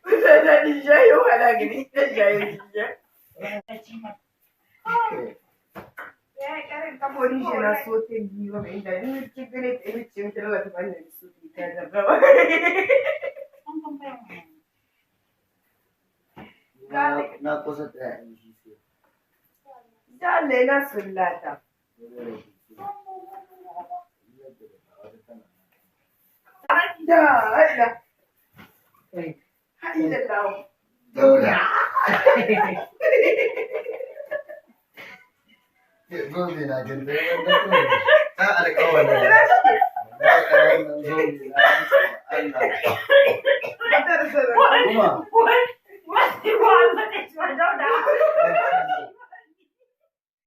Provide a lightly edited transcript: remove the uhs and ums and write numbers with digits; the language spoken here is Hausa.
Mutane da shayi wala gani da shayi jiya. Ya yi karin kamoni shi na so ta biyu ba mai da ni ki gane ta yi cin ta wata bane da su ta jarraba. Na kusa ta yi shi ce. Dale na sullata. Da, haɗa. Haɗi da lawo. Dauda. Zobe na ganda ta alƙawarin da ya ƙarar nan zobe na Allah. Kuma.